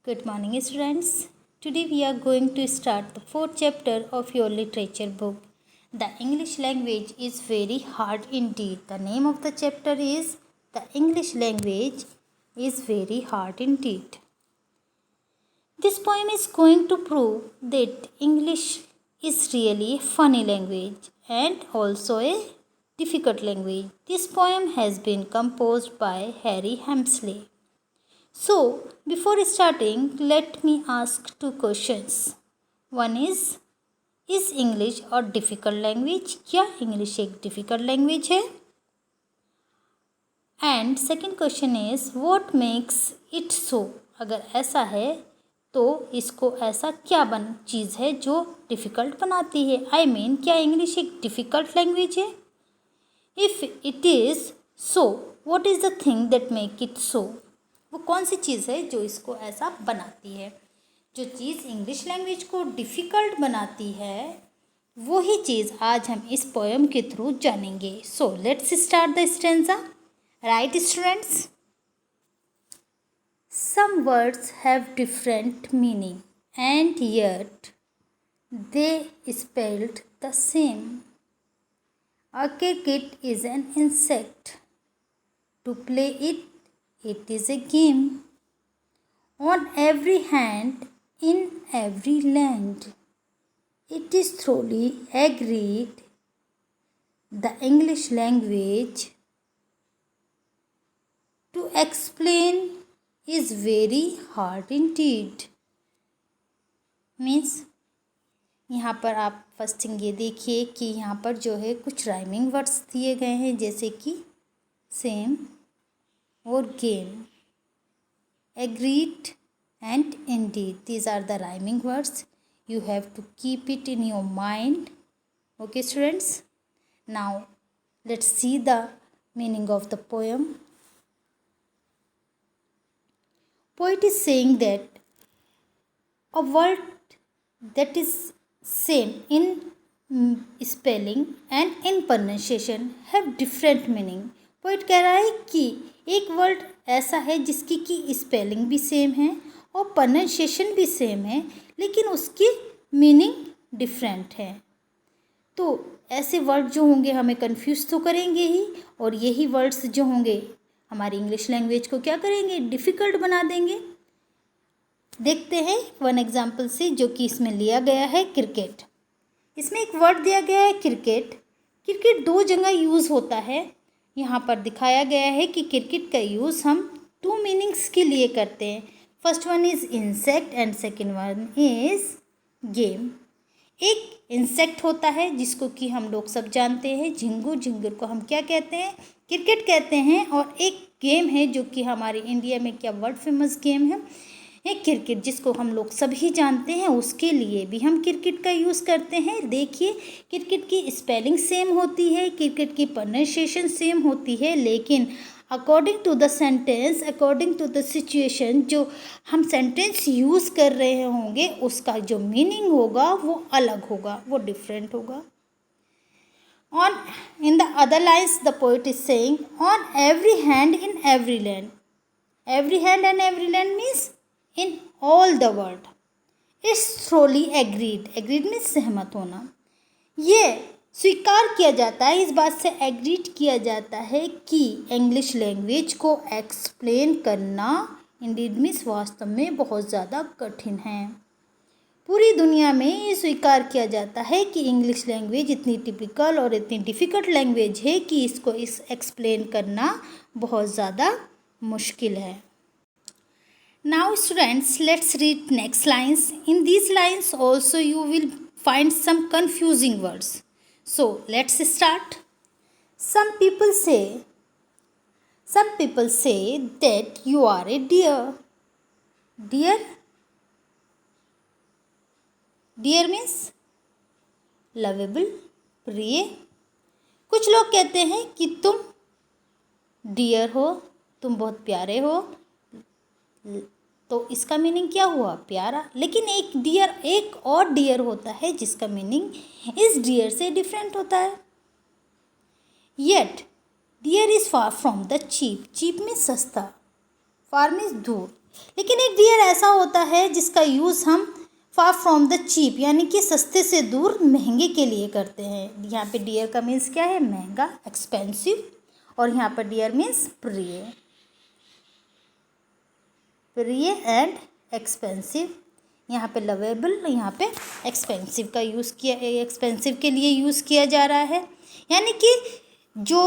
Good morning, students. Today we are going to start the fourth chapter of your literature book. The English language is very hard indeed. The name of the chapter is The English language is very hard indeed. This poem is going to prove that English is really a funny language and also a difficult language. This poem has been composed by Harry Hemsley. So, before starting, let me ask two questions. One is English a difficult language? क्या English एक difficult language है? And second question is, what makes it so? अगर ऐसा है तो इसको ऐसा क्या चीज़ है जो difficult बनाती है? I mean, क्या English एक difficult language है? If it is so, what is the thing that make it so? वो कौन सी चीज़ है जो इसको ऐसा बनाती है? जो चीज़ इंग्लिश लैंग्वेज को डिफ़िकल्ट बनाती है वही चीज़ आज हम इस पोएम के थ्रू जानेंगे. So let's start the stanza. Right students? Some words have different meaning and yet they spelled the same. A cricket is an insect. To play it is a game. On every hand, in every land, it is thoroughly agreed. The English language to explain is very hard indeed. Means यहाँ पर आप first thing ये देखिए कि यहाँ पर जो है कुछ राइमिंग वर्ड्स दिए गए हैं जैसे कि सेम और game. Agreed and indeed, these are the rhyming words. You have to keep it in your mind. Okay students, now let's see the meaning of the poem. Poet is saying that a word that is same in spelling and in pronunciation have different meaning. Poet कह रहा है कि एक word ऐसा है जिसकी की spelling भी सेम है और प्रोनाउंसिएशन भी सेम है लेकिन उसकी मीनिंग डिफरेंट है. तो ऐसे वर्ड जो होंगे हमें कंफ्यूज तो करेंगे ही और यही वर्ड्स जो होंगे हमारी इंग्लिश लैंग्वेज को क्या करेंगे, डिफ़िकल्ट बना देंगे. देखते हैं वन एग्जाम्पल से जो कि इसमें लिया गया है क्रिकेट. इसमें एक वर्ड दिया गया है क्रिकेट. क्रिकेट दो जगह यूज़ होता है. यहाँ पर दिखाया गया है कि क्रिकेट का यूज़ हम टू मीनिंग्स के लिए करते हैं. First one is insect and second one is game. एक इंसेक्ट होता है जिसको कि हम लोग सब जानते हैं, झिंगुर. झिंगुर को हम क्या कहते हैं, क्रिकेट कहते हैं. और एक गेम है जो कि हमारे इंडिया में क्या वर्ल्ड फेमस गेम है क्रिकेट, जिसको हम लोग सभी जानते हैं. उसके लिए भी हम क्रिकेट का यूज़ करते हैं. देखिए क्रिकेट की स्पेलिंग सेम होती है, क्रिकेट की प्रोनाउंसिएशन सेम होती है, लेकिन according to the sentence, according to the situation जो हम सेंटेंस यूज़ कर रहे होंगे उसका जो मीनिंग होगा वो अलग होगा, वो डिफरेंट होगा. In the other lines the poet is saying, on every hand in every land. Every hand and every land means in all the world. It's thoroughly agreed. Agreed means सहमत होना. ये स्वीकार किया जाता है, इस बात से एग्रीड किया जाता है कि इंग्लिश लैंग्वेज को एक्सप्लेन करना इंडीड मीन्स वास्तव में बहुत ज़्यादा कठिन है. पूरी दुनिया में ये स्वीकार किया जाता है कि इंग्लिश लैंग्वेज इतनी टिपिकल और इतनी डिफ़िकल्ट लैंग्वेज है कि इसको एक्सप्लेन करना बहुत ज़्यादा मुश्किल है. Now students, let's read next lines. In these lines also you will find some confusing words. So let's start. Some people say that you are a deer. Deer? Deer means lovable, प्रिय. कुछ लोग कहते हैं कि तुम dear हो, तुम बहुत प्यारे हो. तो इसका मीनिंग क्या हुआ, प्यारा. लेकिन एक और डियर होता है जिसका मीनिंग इस डियर से डिफरेंट होता है. Yet dear is far from the cheap. Cheap में सस्ता, फार मीन्स दूर. लेकिन एक डियर ऐसा होता है जिसका यूज़ हम फार फ्रॉम द चीप यानी कि सस्ते से दूर महंगे के लिए करते हैं। यहाँ पे डियर का मीन्स क्या है, महंगा, एक्सपेंसिव, और यहाँ पर डियर मीन्स प्रिय, प्रिय एंड एक्सपेंसिव। यहाँ पे लवेबल, यहाँ पे एक्सपेंसिव का यूज़ किया, एक्सपेंसिव के लिए यूज़ किया जा रहा है। यानी कि जो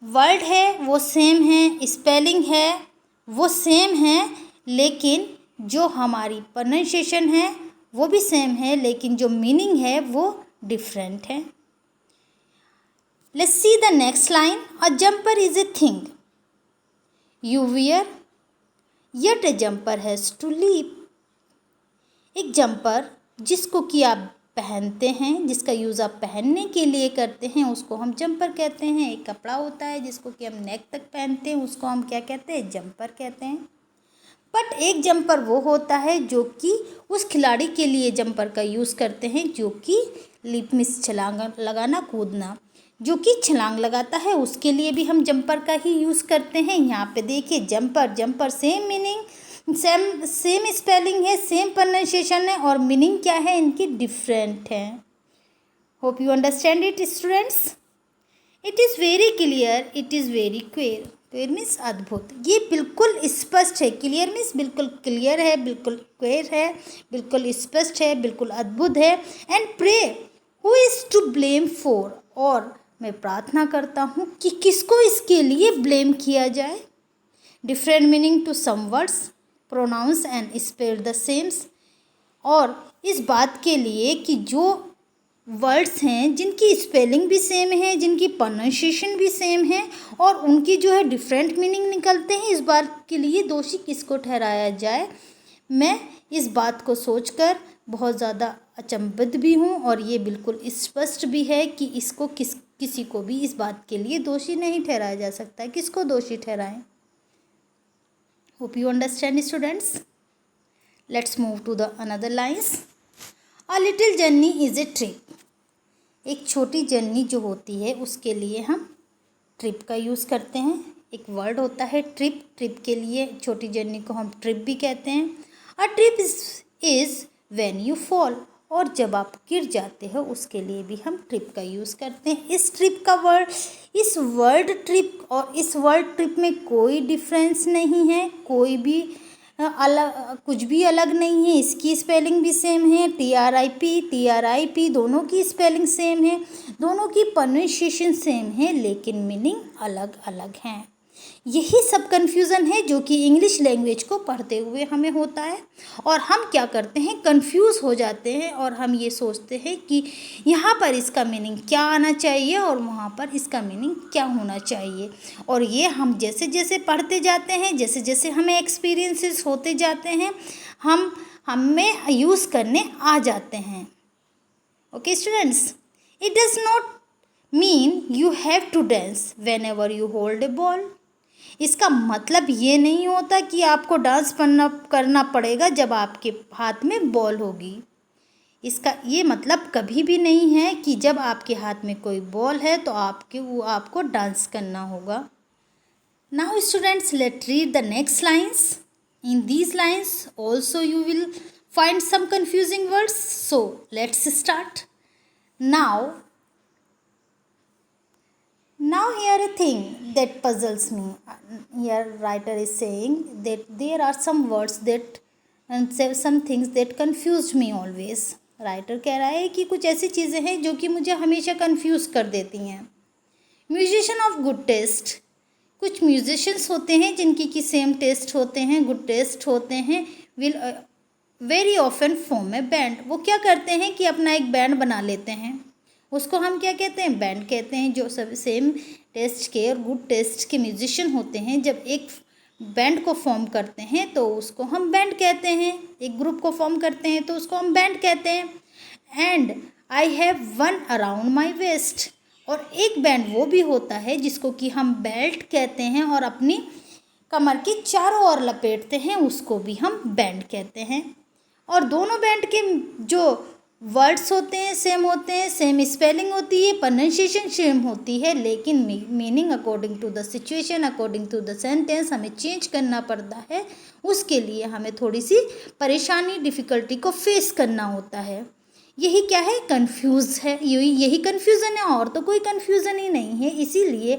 वर्ड है वो सेम है, स्पेलिंग है वो सेम है, लेकिन जो हमारी प्रोनाउंसिएशन है वो भी सेम है, लेकिन जो मीनिंग है वो डिफरेंट है। Let's see the next line. A jumper is a thing you wear yet a jumper has to leave. एक जंपर जिसको कि आप पहनते हैं, जिसका यूज़ आप पहनने के लिए करते हैं, उसको हम जंपर कहते हैं। एक कपड़ा होता है जिसको कि हम नेक तक पहनते हैं, उसको हम क्या कहते हैं, जंपर कहते हैं। बट एक जंपर वो होता है जो कि उस खिलाड़ी के लिए जंपर का यूज़ करते हैं जो कि लिप में छलांग लगाना, कूदना, जो कि छलांग लगाता है, उसके लिए भी हम जंपर का ही यूज़ करते हैं। यहाँ पे देखिए jumper, jumper same meaning, same spelling है, सेम प्रोनाउंसिएशन है, और मीनिंग क्या है इनकी, डिफरेंट है। Hope you understand it students. It is very clear, it is very clear. Clear means अद्भुत, ये बिल्कुल स्पष्ट है। क्लियर मीन्स बिल्कुल क्लियर है, बिल्कुल क्लियर है, बिल्कुल स्पष्ट है, बिल्कुल अद्भुत है। And pray who is to blame for, और मैं प्रार्थना करता हूँ कि किसको इसके लिए ब्लेम किया जाए। Different meaning to some words pronounce and spell the sames, और इस बात के लिए कि जो वर्ड्स हैं जिनकी स्पेलिंग भी सेम है, जिनकी प्रोनाउंसिएशन भी सेम है, और उनकी जो है डिफरेंट मीनिंग निकलते हैं, इस बात के लिए दोषी किसको ठहराया जाए। मैं इस बात को सोचकर बहुत ज़्यादा अचंभित भी हूँ, और ये बिल्कुल स्पष्ट भी है कि इसको किसी को भी इस बात के लिए दोषी नहीं ठहराया जा सकता। किसको दोषी ठहराएं। Hope you understand students. Let's move to the another lines. A little journey is a trip. एक छोटी जर्नी जो होती है उसके लिए हम ट्रिप का यूज़ करते हैं। एक वर्ड होता है ट्रिप, ट्रिप के लिए छोटी जर्नी को हम ट्रिप भी कहते हैं। A trip is when you fall, और जब आप गिर जाते हो उसके लिए भी हम ट्रिप का यूज़ करते हैं। इस ट्रिप का वर्ड, इस वर्ड ट्रिप और इस वर्ड ट्रिप में कोई डिफरेंस नहीं है, कोई भी अलग, कुछ भी अलग नहीं है। इसकी स्पेलिंग भी सेम है, TRIP दोनों की स्पेलिंग सेम है, दोनों की प्रोनाउंसिएशन सेम है, लेकिन मीनिंग अलग अलग हैं। यही सब कन्फ्यूज़न है जो कि इंग्लिश लैंग्वेज को पढ़ते हुए हमें होता है, और हम क्या करते हैं, कंफ्यूज हो जाते हैं, और हम ये सोचते हैं कि यहाँ पर इसका मीनिंग क्या आना चाहिए और वहाँ पर इसका मीनिंग क्या होना चाहिए। और ये हम जैसे जैसे पढ़ते जाते हैं, जैसे जैसे हमें एक्सपीरियंसेस होते जाते हैं, हमें यूज़ करने आ जाते हैं। Okay students, it does not mean you have to dance whenever you hold a ball. इसका मतलब ये नहीं होता कि आपको डांस करना पड़ेगा जब आपके हाथ में बॉल होगी। इसका ये मतलब कभी भी नहीं है कि जब आपके हाथ में कोई बॉल है तो आपको डांस करना होगा। Now students, let read the next lines. In these lines also you will find some confusing words, so let's start. Now here a thing that puzzles me. Here writer is saying that there are some words that and some things that confused me always. Writer कह रहा है कि कुछ ऐसी चीज़ें हैं जो कि मुझे हमेशा कंफ्यूज कर देती हैं। म्यूजिशियन ऑफ गुड टेस्ट, कुछ म्यूजिशियंस होते हैं जिनकी कि सेम टेस्ट होते हैं, गुड टेस्ट होते हैं, will very often form A band. वो क्या करते हैं कि अपना एक बैंड बना लेते हैं, उसको हम क्या कहते हैं, बैंड कहते हैं। जो सब सेम टेस्ट के और गुड टेस्ट के म्यूजिशियन होते हैं, जब एक बैंड को फॉर्म करते हैं तो उसको हम बैंड कहते हैं। एक ग्रुप को फॉर्म करते हैं तो उसको हम बैंड कहते हैं। And I have one around my waste, और एक बैंड वो भी होता है जिसको कि हम बेल्ट कहते हैं, और अपनी कमर के चारों ओर लपेटते हैं, उसको भी हम बैंड कहते हैं। और दोनों बैंड के जो वर्ड्स होते हैं सेम होते हैं, सेम स्पेलिंग होती है, प्रोनाउंसिएशन सेम होती है, लेकिन meaning according to the situation, according to the sentence हमें चेंज करना पड़ता है। उसके लिए हमें थोड़ी सी परेशानी, डिफ़िकल्टी को फेस करना होता है। यही क्या है, कन्फ्यूज़ है, यही कन्फ्यूज़न है, और तो कोई कन्फ्यूज़न ही नहीं है। इसीलिए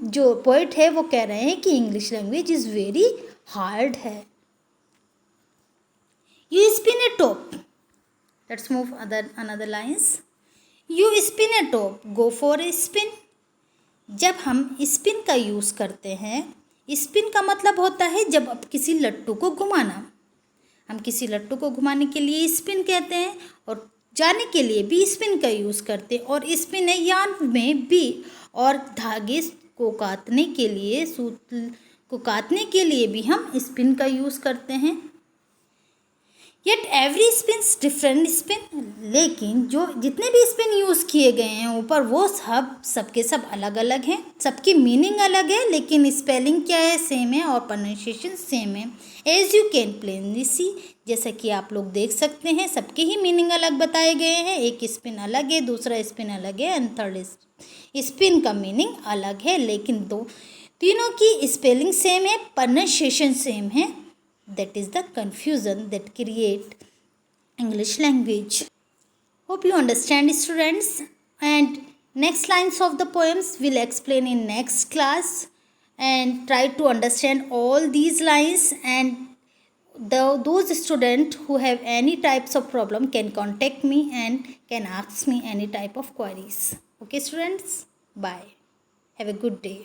जो पोइट है वो कह रहे हैं कि English language is very hard है। You spin a top, let's move another lines. You spin a top, go for a spin. जब हम स्पिन का यूज़ करते हैं, स्पिन का मतलब होता है जब अब किसी लट्टू को घुमाना। हम किसी लट्टू को घुमाने के लिए स्पिन कहते हैं, और जाने के लिए भी स्पिन का यूज़ करते हैं। और स्पिन है यार्न में भी, और धागे को काटने के लिए, सूत को काटने के लिए भी हम स्पिन का यूज़ करते हैं। Yet every spins different spin, लेकिन जो जितने भी स्पिन यूज़ किए गए हैं ऊपर, वो सबके सब अलग अलग हैं, सबकी मीनिंग अलग है, लेकिन स्पेलिंग क्या है, सेम है, और प्रोनाउंसिएशन सेम है। एज यू कैन प्लेनली सी, जैसा कि आप लोग देख सकते हैं, सबके ही मीनिंग अलग बताए गए हैं। एक स्पिन अलग है, दूसरा स्पिन अलग है, एंड थर्ड स्पिन का मीनिंग अलग है, लेकिन तीनों की स्पेलिंग सेम है, प्रोनाउंसिएशन सेम है। That is the confusion that create English language. Hope you understand, students. And next lines of the poems will explain in next class. And try to understand all these lines. And those students who have any types of problem can contact me and can ask me any type of queries. Okay, students. Bye. Have a good day.